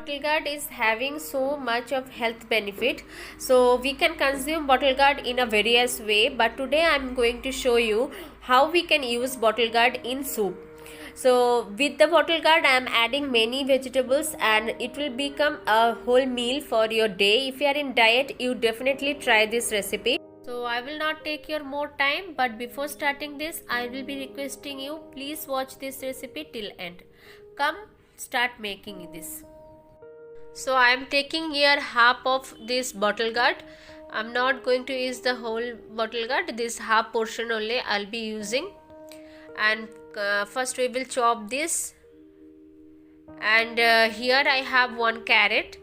bottle gourd is having so much of health benefit, so we can consume bottle gourd in a various way, but today I am going to show you how we can use bottle gourd in soup. So with the bottle gourd I am adding many vegetables and it will become a whole meal for your day. If you are in diet, you definitely try this recipe. So I will not take your more time, but before starting this I will be requesting you, please watch this recipe till end. Come start making this. So I am taking here half of this bottle gourd. I am not going to use the whole bottle gourd, this half portion only I will be using. And first we will chop this, and here I have one carrot,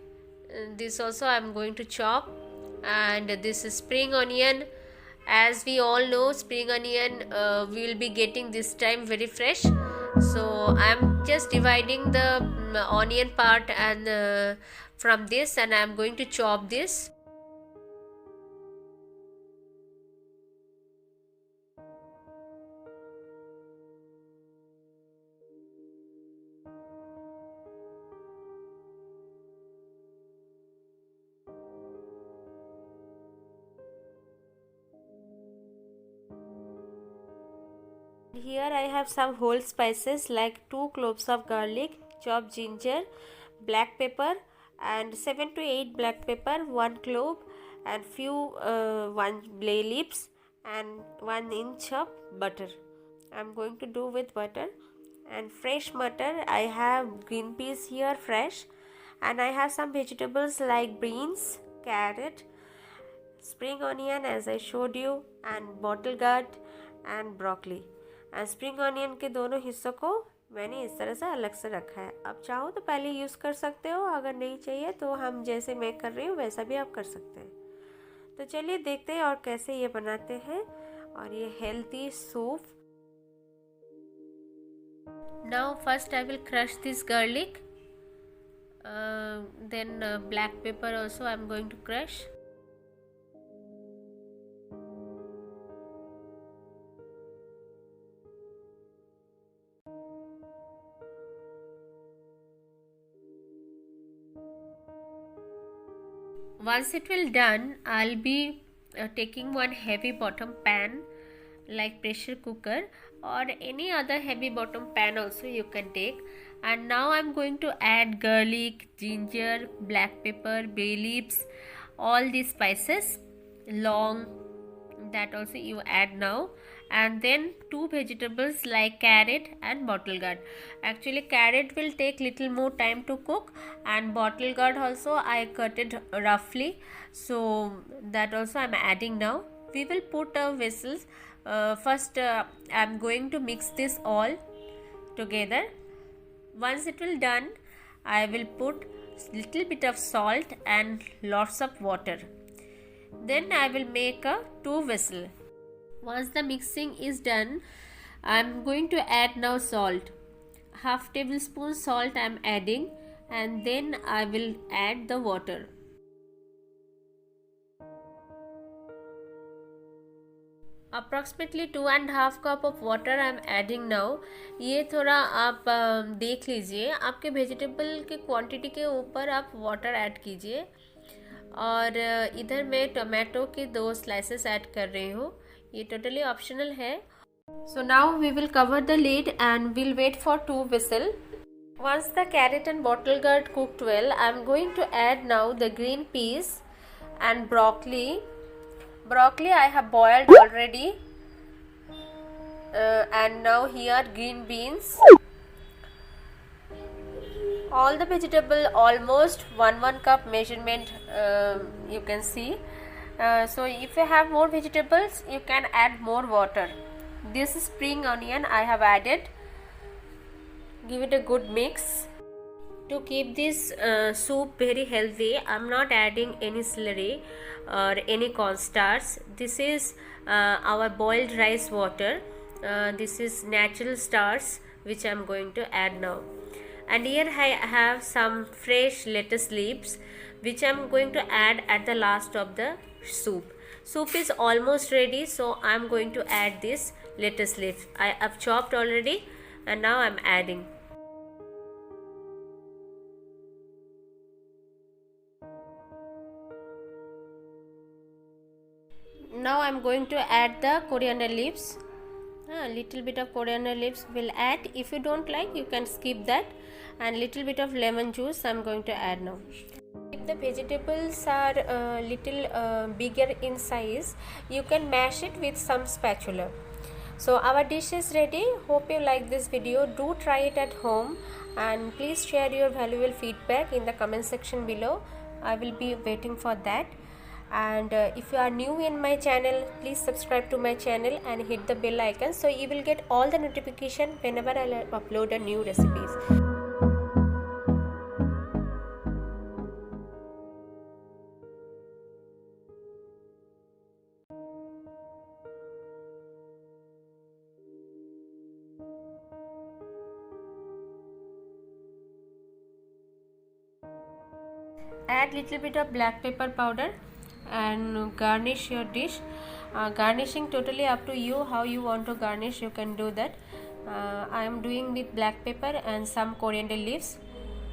this also I am going to chop, and this is spring onion. As we all know, spring onion we will be getting this time very fresh, so I am just dividing the onion part and from this, and I am going to chop this. Here I have some whole spices like 2 cloves of garlic, chopped ginger, black pepper and 7 to 8 black pepper, 1 clove and few 1 bay leaves and 1 inch of butter. I am going to do with butter. And fresh butter, I have green peas here fresh, and I have some vegetables like beans, carrot, spring onion as I showed you, and bottle gourd and broccoli. And spring onion के दोनों हिस्सों को मैंने इस तरह से अलग से रखा है. आप चाहो तो पहले यूज़ कर सकते हो, अगर नहीं चाहिए तो हम जैसे मैं कर रही हूँ वैसा भी आप कर सकते हैं. तो चलिए देखते हैं और कैसे ये बनाते हैं और ये healthy soup. Now first I will crush this garlic, then black pepper also I am going to crush. Once it will done, I'll be taking one heavy bottom pan like pressure cooker or any other heavy bottom pan also you can take. And now I'm going to add garlic, ginger, black pepper, bay leaves, all these spices, long, that also you add now. And then 2 vegetables like carrot and bottle gourd. Actually carrot will take little more time to cook, and bottle gourd also I cut it roughly, so that also I am adding now. We will put a vessel. First I am going to mix this all together. Once it will done, I will put little bit of salt and lots of water. Then I will make a 2 vessel. Once the mixing is done, I am going to add now salt. Half tablespoon salt I am adding, and then I will add the water. Approximately 2.5 cup of water I am adding now. ये थोड़ा आप देख लीजिए, आपके vegetable के quantity के ऊपर आप वाटर ऐड कीजिए. और इधर मैं टोमेटो के 2 स्लाइसेस ऐड कर रही हूँ, ये टोटली ऑप्शनल है. So now we will cover the lid and we'll wait for 2 whistles. Once the carrot and bottle gourd cooked well, I am going to add now the green peas and broccoli. Broccoli I have boiled already, and now here green beans. All the vegetable almost 1 cup measurement you can see. So if you have more vegetables you can add more water. This spring onion I have added. Give it a good mix. To keep this soup very healthy, I am not adding any slurry or any cornstarch. This is our boiled rice water. This is natural starch which I am going to add now. And here I have some fresh lettuce leaves which I am going to add at the last of the soup. Soup is almost ready, so I am going to add this lettuce leaf. I have chopped already and now I am adding. Now I'm going to add the coriander leaves. A little bit of coriander leaves will add. If you don't like, you can skip that. And little bit of lemon juice I'm going to add now. If the vegetables are little bigger in size, you can mash it with some spatula. So our dish is ready. Hope you like this video. Do try it at home and please share your valuable feedback in the comment section below. I will be waiting for that. And if you are new in my channel, please subscribe to my channel and hit the bell icon so you will get all the notification whenever I upload a new recipes. Add little bit of black pepper powder and garnish your dish. Garnishing totally up to you, how you want to garnish, you can do that. I am doing with black pepper and some coriander leaves.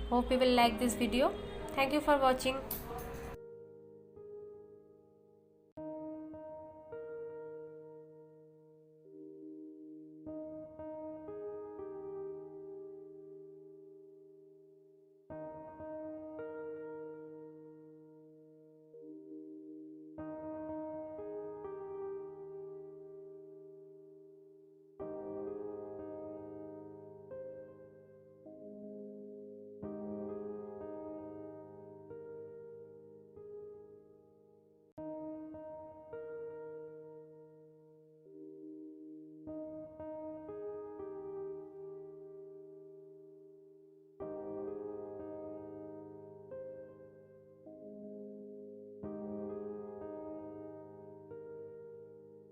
Hope you will like this video. Thank you for watching.